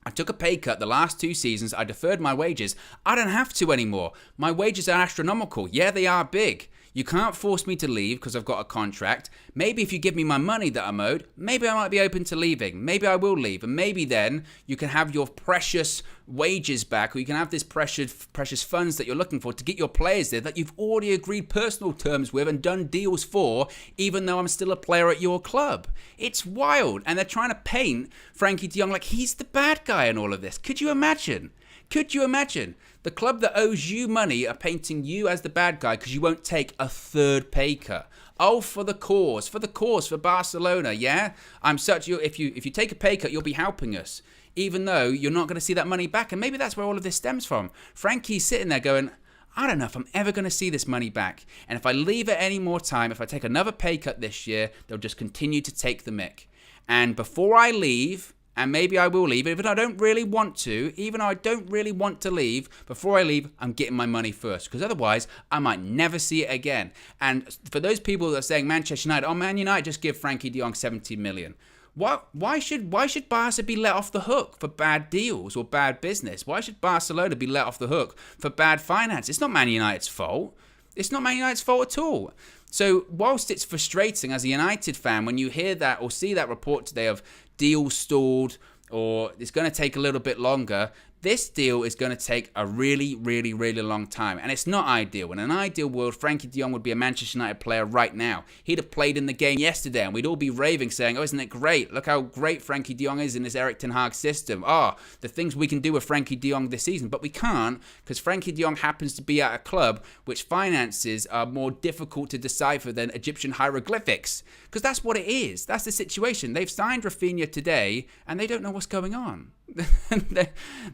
I took a pay cut the last 2 seasons. I deferred my wages. I don't have to anymore. My wages are astronomical. Yeah, they are big. You can't force me to leave because I've got a contract. Maybe if you give me my money that I'm owed, maybe I might be open to leaving. Maybe I will leave. And maybe then you can have your precious wages back, or you can have this precious funds that you're looking for to get your players there that you've already agreed personal terms with and done deals for, even though I'm still a player at your club. It's wild. And they're trying to paint Frankie de Jong like he's the bad guy in all of this. Could you imagine? Could you imagine? The club that owes you money are painting you as the bad guy because you won't take a third pay cut. Oh, for the cause, for Barcelona, yeah? If you take a pay cut, you'll be helping us, even though you're not going to see that money back. And maybe that's where all of this stems from. Frankie's sitting there going, I don't know if I'm ever going to see this money back. And if I leave it any more time, if I take another pay cut this year, they'll just continue to take the mick. And before I leave, and maybe I will leave, even though I don't really want to, even though I don't really want to leave, before I leave, I'm getting my money first, because otherwise, I might never see it again. And for those people that are saying Manchester United, oh, Man United, just give Frankie de Jong 70 million. Why should Barca be let off the hook for bad deals or bad business? Why should Barcelona be let off the hook for bad finance? It's not Man United's fault. It's not Man United's fault at all. So whilst it's frustrating as a United fan when you hear that or see that report today of deal stalled or it's going to take a little bit longer, this deal is going to take a really, really, really long time. And it's not ideal. In an ideal world, Frankie de Jong would be a Manchester United player right now. He'd have played in the game yesterday and we'd all be raving saying, oh, isn't it great? Look how great Frankie de Jong is in this Erik ten Hag system. The things we can do with Frankie de Jong this season. But we can't because Frankie de Jong happens to be at a club which finances are more difficult to decipher than Egyptian hieroglyphics. Because that's what it is. That's the situation. They've signed Rafinha today and they don't know what's going on.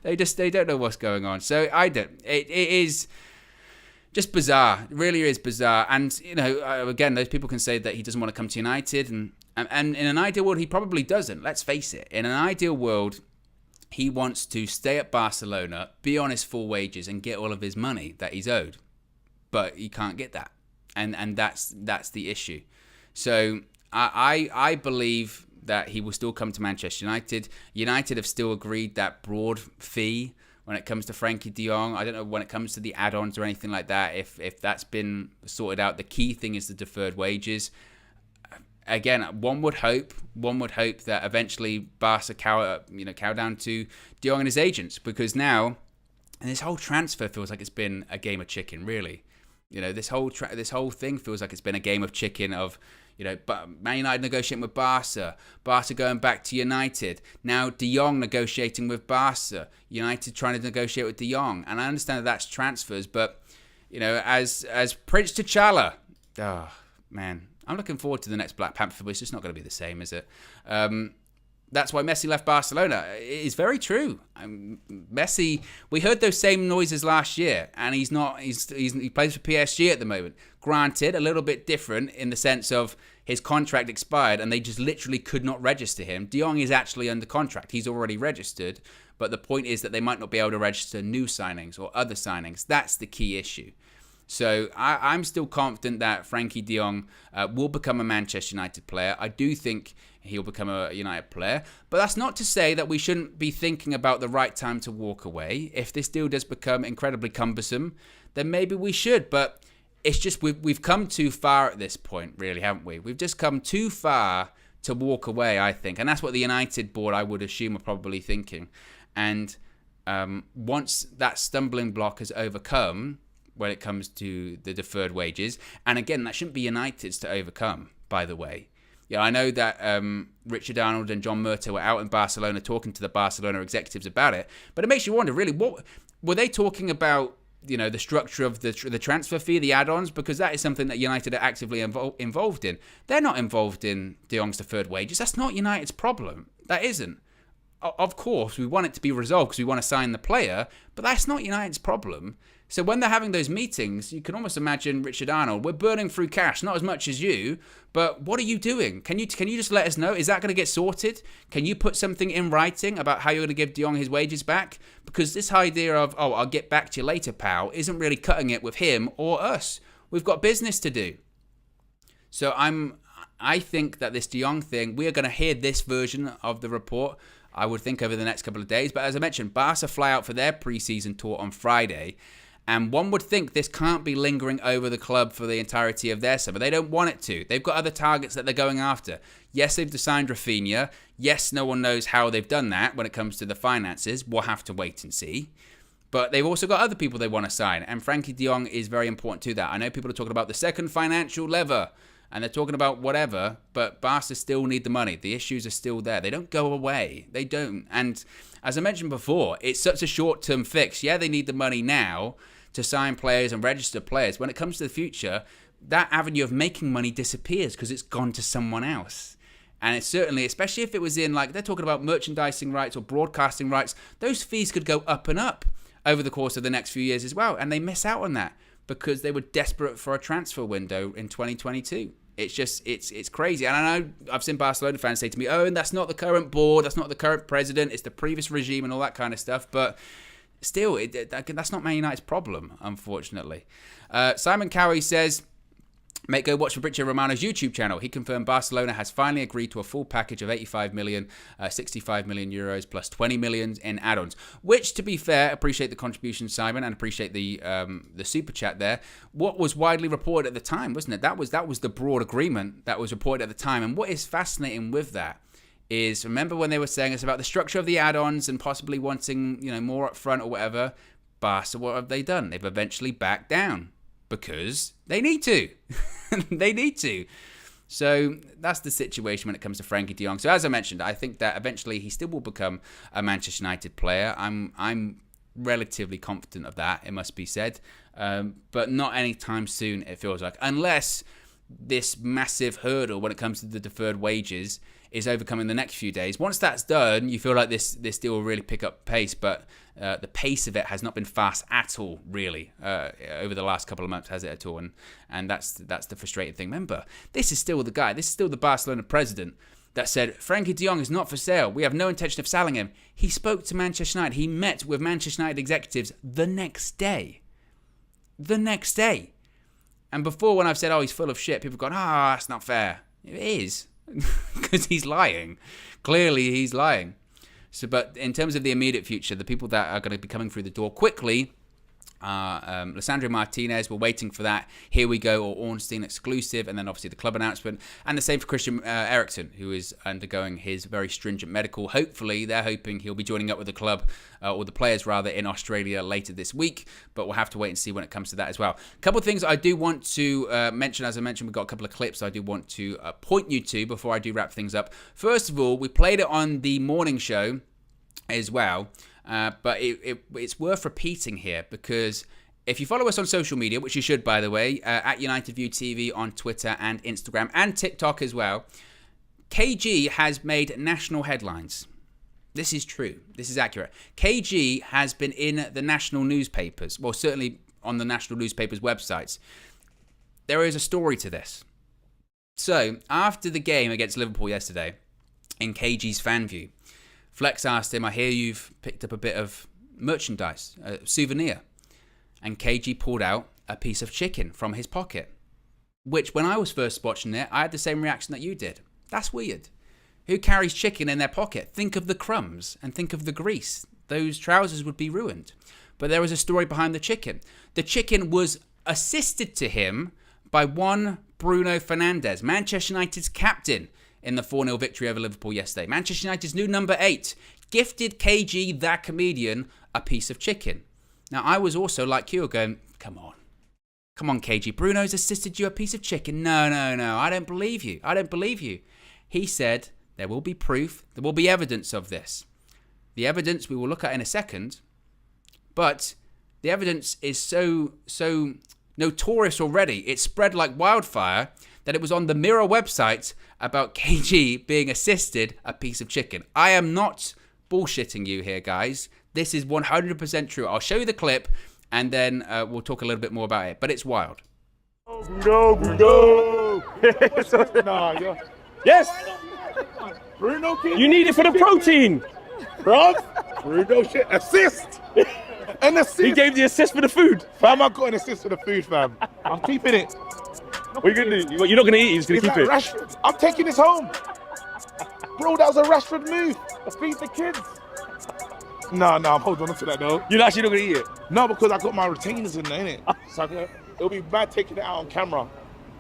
they don't know what's going on. So it is just bizarre. It really is bizarre. And again, those people can say that he doesn't want to come to United, and in an ideal world he probably doesn't. Let's face it. In an ideal world he wants to stay at Barcelona, be on his full wages and get all of his money that he's owed. But he can't get that. And that's the issue. So I believe that he will still come to Manchester United. United have still agreed that broad fee when it comes to Frankie de Jong. I don't know when it comes to the add-ons or anything like that, if that's been sorted out. The key thing is the deferred wages. Again, one would hope that eventually Barca cow down to de Jong and his agents, because now, and this whole transfer feels like it's been a game of chicken, really. This whole thing feels like it's been a game of chicken of, Man United negotiating with Barca going back to United, now De Jong negotiating with Barca, United trying to negotiate with De Jong. And I understand that that's transfers, but, as Prince T'Challa, oh, man, I'm looking forward to the next Black Panther, but it's just not going to be the same, is it? That's why Messi left Barcelona. It is very true. Messi, we heard those same noises last year, and he plays for PSG at the moment. Granted, a little bit different in the sense of his contract expired, and they just literally could not register him. De Jong is actually under contract. He's already registered, but the point is that they might not be able to register new signings or other signings. That's the key issue. So I'm still confident that Frankie de Jong will become a Manchester United player. I do think he'll become a United player. But that's not to say that we shouldn't be thinking about the right time to walk away. If this deal does become incredibly cumbersome, then maybe we should. But it's just we've come too far at this point, really, haven't we? We've just come too far to walk away, I think. And that's what the United board, I would assume, are probably thinking. And once that stumbling block is overcome, when it comes to the deferred wages, and again, that shouldn't be United's to overcome, by the way. Yeah, I know that Richard Arnold and John Murtough were out in Barcelona talking to the Barcelona executives about it, but it makes you wonder, really, what were they talking about? The structure of the transfer fee, the add-ons, because that is something that United are actively involved in. They're not involved in De Jong's deferred wages. That's not United's problem. That isn't. Of course, we want it to be resolved because we want to sign the player, but that's not United's problem. So when they're having those meetings, you can almost imagine Richard Arnold, we're burning through cash, not as much as you, but what are you doing? Can you just let us know? Is that going to get sorted? Can you put something in writing about how you're going to give De Jong his wages back? Because this idea of, I'll get back to you later, pal, isn't really cutting it with him or us. We've got business to do. So I think that this De Jong thing, we are going to hear this version of the report, I would think, over the next couple of days. But as I mentioned, Barca fly out for their pre-season tour on Friday. And one would think this can't be lingering over the club for the entirety of their summer. They don't want it to. They've got other targets that they're going after. Yes, they've signed Rafinha. Yes, no one knows how they've done that when it comes to the finances. We'll have to wait and see. But they've also got other people they want to sign. And Frankie de Jong is very important to that. I know people are talking about the second financial lever. And they're talking about whatever. But Barca still need the money. The issues are still there. They don't go away. They don't. And as I mentioned before, it's such a short-term fix. Yeah, they need the money now to sign players and register players. When it comes to the future, that avenue of making money disappears because it's gone to someone else. And it's certainly, especially if it was in, like, they're talking about merchandising rights or broadcasting rights, those fees could go up and up over the course of the next few years as well. And they miss out on that because they were desperate for a transfer window in 2022. It's just, it's crazy. And I know I've seen Barcelona fans say to me, oh, and that's not the current board, that's not the current president, it's the previous regime and all that kind of stuff. But still, that's not Man United's problem, unfortunately. Simon Cowie says, mate, go watch Fabrizio Romano's YouTube channel. He confirmed Barcelona has finally agreed to a full package of 85 million, 65 million euros plus 20 million in add-ons. Which, to be fair, appreciate the contribution, Simon, and appreciate the super chat there. What was widely reported at the time, wasn't it? That was the broad agreement that was reported at the time. And what is fascinating with that is, remember when they were saying it's about the structure of the add-ons and possibly wanting, more up front or whatever. Barca, what have they done? They've eventually backed down because they need to. They need to. So that's the situation when it comes to Frankie de Jong. So as I mentioned, I think that eventually he still will become a Manchester United player. I'm relatively confident of that, it must be said. But not anytime soon, it feels like. Unless this massive hurdle when it comes to the deferred wages is overcome in the next few days. Once that's done, you feel like this deal will really pick up pace, but the pace of it has not been fast at all, really, over the last couple of months, has it at all? And that's the frustrating thing. Remember, this is still the guy, this is still the Barcelona president that said, Frankie de Jong is not for sale. We have no intention of selling him. He spoke to Manchester United. He met with Manchester United executives the next day. The next day. And before, when I've said, oh, he's full of shit, people have gone, that's not fair. It is. Because he's lying. Clearly, he's lying. So, but in terms of the immediate future, the people that are going to be coming through the door quickly are Lisandro Martinez. We're waiting for that. Here we go, or Ornstein exclusive, and then obviously the club announcement. And the same for Christian Eriksen, who is undergoing his very stringent medical. Hopefully, they're hoping he'll be joining up with the club, or the players rather, in Australia later this week. But we'll have to wait and see when it comes to that as well. A couple of things I do want to mention. As I mentioned, we've got a couple of clips I do want to point you to before I do wrap things up. First of all, we played it on the morning show as well. But it's worth repeating here because if you follow us on social media, which you should, by the way, at United View TV on Twitter and Instagram and TikTok as well, KG has made national headlines. This is true. This is accurate. KG has been in the national newspapers, well, certainly on the national newspapers' websites. There is a story to this. So, after the game against Liverpool yesterday, in KG's fan view, Flex asked him, I hear you've picked up a bit of merchandise, a souvenir. And KG pulled out a piece of chicken from his pocket. Which, when I was first watching it, I had the same reaction that you did. That's weird. Who carries chicken in their pocket? Think of the crumbs and think of the grease. Those trousers would be ruined. But there was a story behind the chicken. The chicken was assisted to him by one Bruno Fernandes, Manchester United's captain, in the 4-0 victory over Liverpool yesterday. Manchester United's new number 8 gifted KG, that comedian, a piece of chicken. Now, I was also like you, going, come on. Come on, KG. Bruno's assisted you a piece of chicken. No. I don't believe you. I don't believe you. He said there will be proof. There will be evidence of this. The evidence we will look at in a second. But the evidence is so notorious already. It spread like wildfire that it was on the Mirror website about KG being assisted a piece of chicken. I am not bullshitting you here, guys. This is 100% true. I'll show you the clip, and then we'll talk a little bit more about it. But it's wild. Bruno! Yes! Bruno kid? You need it for the protein! Bro, Bruno shit. Assist! An assist! He gave the assist for the food. Fam, I got an assist for the food, fam. I'm keeping it. What are you going to do? You're not going to eat it, you're just going to keep it. Rashford. I'm taking this home. Bro, that was a Rashford move. Feed the kids. No, I'm holding on to that though. You're actually not gonna eat it? No, because I got my retainers in there, innit? So it'll be bad taking it out on camera.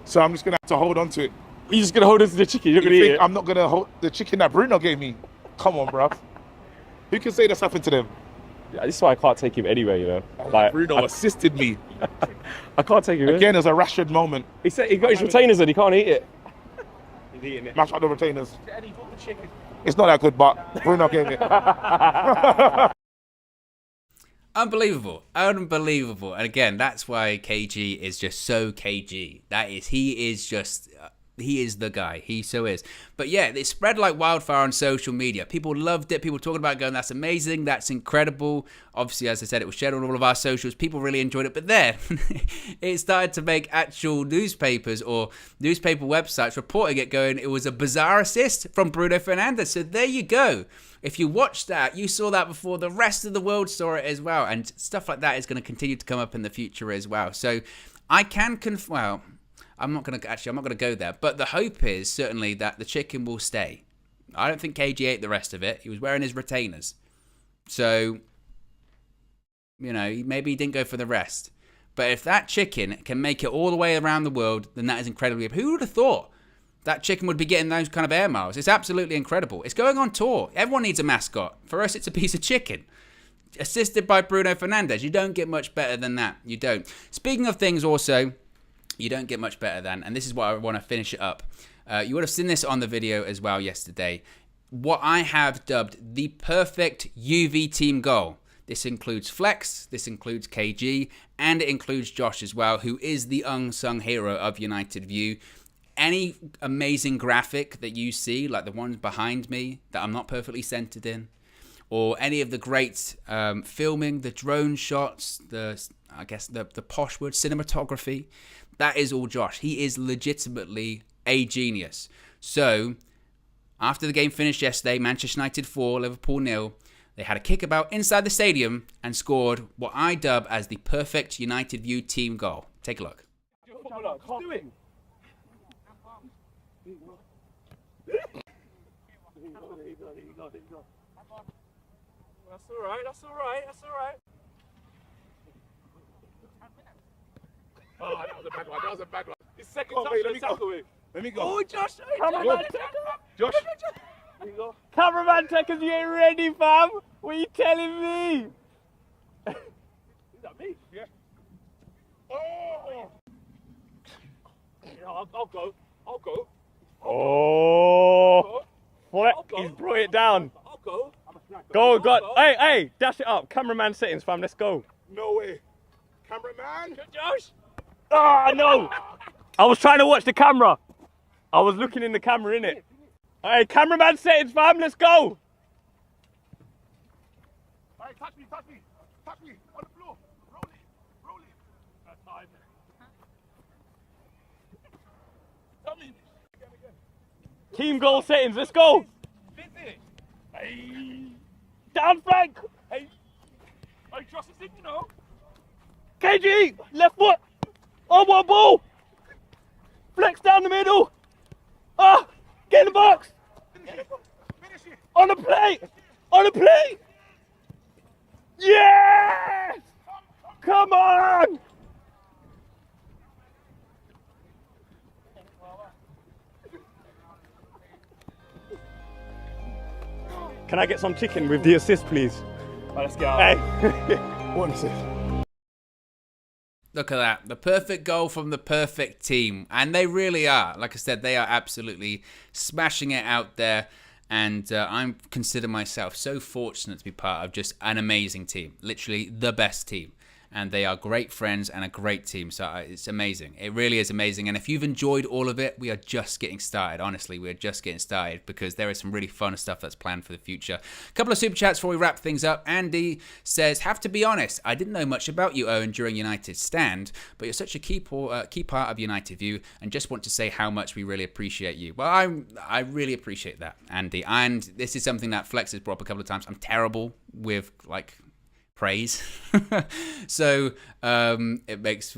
So I'm just gonna have to hold on to it. You're just gonna hold on to the chicken, you're gonna eat it? I'm not gonna hold the chicken that Bruno gave me. Come on, bruv. Who can say that's happened to them? Yeah, this is why I can't take him anywhere, you know. Like, Bruno assisted me. I can't take him. Again, it was a Rashford moment. He said he got his retainers in, he can't eat it. He's eating it. Mash up the retainers. It's not that good, but Bruno gave it. Unbelievable. Unbelievable. And again, that's why KG is just so KG. He is the guy. He so is. But yeah, it spread like wildfire on social media. People loved it. People talking about it, going, that's amazing. That's incredible. Obviously, as I said, it was shared on all of our socials. People really enjoyed it. But then it started to make actual newspapers or newspaper websites reporting it, going, it was a bizarre assist from Bruno Fernandes. So there you go. If you watched that, you saw that before the rest of the world saw it as well. And stuff like that is going to continue to come up in the future as well. So I can I'm not going to go there. But the hope is certainly that the chicken will stay. I don't think KG ate the rest of it. He was wearing his retainers. So, you know, maybe he didn't go for the rest. But if that chicken can make it all the way around the world, then that is incredibly... Who would have thought that chicken would be getting those kind of air miles? It's absolutely incredible. It's going on tour. Everyone needs a mascot. For us, it's a piece of chicken. Assisted by Bruno Fernandes. You don't get much better than that. You don't. Speaking of things also... You don't get much better than, and this is what I want to finish it up. You would have seen this on the video as well yesterday. What I have dubbed the perfect UV team goal. This includes Flex, this includes KG, and it includes Josh as well, who is the unsung hero of United View. Any amazing graphic that you see, like the ones behind me that I'm not perfectly centered in, or any of the great filming, the drone shots, the posh word, cinematography, that is all Josh. He is legitimately a genius. So, after the game finished yesterday, Manchester United 4, Liverpool 0, they had a kickabout inside the stadium and scored what I dub as the perfect United View team goal. Take a look. Do it. That's all right. Oh, that was a bad one. It's second Come on, mate, let me go. tackle. Let me go. Oh, Josh. Cameraman, Josh. Cameraman Techers, you ain't ready, fam. What are you telling me? Is that me? Yeah. Oh. Yeah, I'll go. Oh. What? He's brought it down. I'll go. Go, God. Hey, dash it up. Cameraman settings, fam. Let's go. No way. Cameraman. Josh. Ah, no. I was trying to watch the camera. I was looking in the camera, innit? Hey, cameraman settings, fam. Let's go. All right, touch me. On the floor. Roll it. That's time. Tell me. Again. Team goal settings. Let's go. Busy. Hey. Down, Frank. Hey, Josh is in, you know. KG, left foot. Oh, what a ball. Flex down the middle. Ah, get in the box. Finish it. On the plate. Yes. Come on. Can I get some chicken with the assist, please? Right, let's go. Hey. What is it? Look at that. The perfect goal from the perfect team. And they really are. Like I said, they are absolutely smashing it out there. And I consider myself so fortunate to be part of just an amazing team. Literally the best team. And they are great friends and a great team. So it's amazing. It really is amazing. And if you've enjoyed all of it, we are just getting started. Honestly, we're just getting started because there is some really fun stuff that's planned for the future. A couple of super chats before we wrap things up. Andy says, have to be honest, I didn't know much about you, Owen, during United's stand, but you're such a key part of United View and just want to say how much we really appreciate you. Well, I really appreciate that, Andy. And this is something that Flex has brought up a couple of times. I'm terrible with, like, praise. So it makes,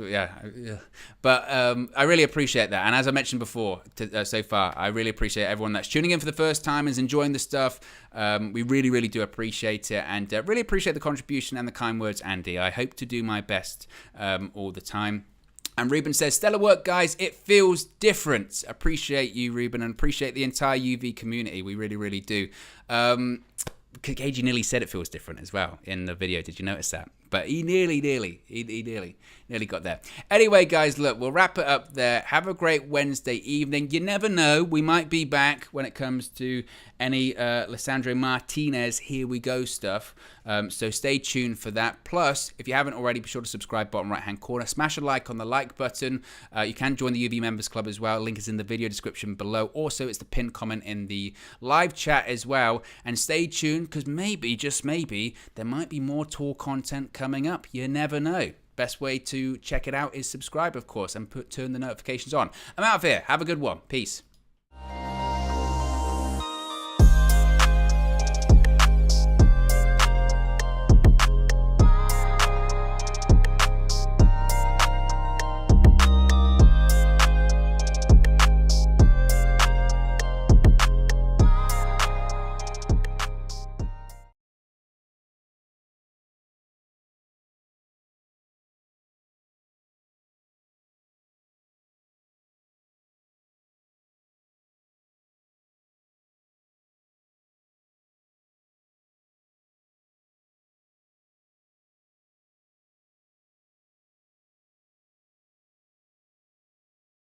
but I really appreciate that. And as I mentioned before, so far, I really appreciate everyone that's tuning in for the first time, is enjoying the stuff. We really, really do appreciate it, and really appreciate the contribution and the kind words, Andy. I hope to do my best all the time. And Ruben says, stellar work, guys. It feels different. Appreciate you, Ruben, and appreciate the entire UV community. We really, really do. KG nearly said it feels different as well in the video. Did you notice that? But he nearly got there. Anyway, guys, look, we'll wrap it up there. Have a great Wednesday evening. You never know. We might be back when it comes to any Lisandro Martinez here we go stuff. So stay tuned for that. Plus, if you haven't already, be sure to subscribe, bottom right-hand corner. Smash a like on the like button. You can join the UV Members Club as well. Link is in the video description below. Also, it's the pinned comment in the live chat as well. And stay tuned, because maybe, just maybe, there might be more tour content coming up. You never know. Best way to check it out is subscribe, of course, and turn the notifications on. I'm out of here. Have a good one. Peace.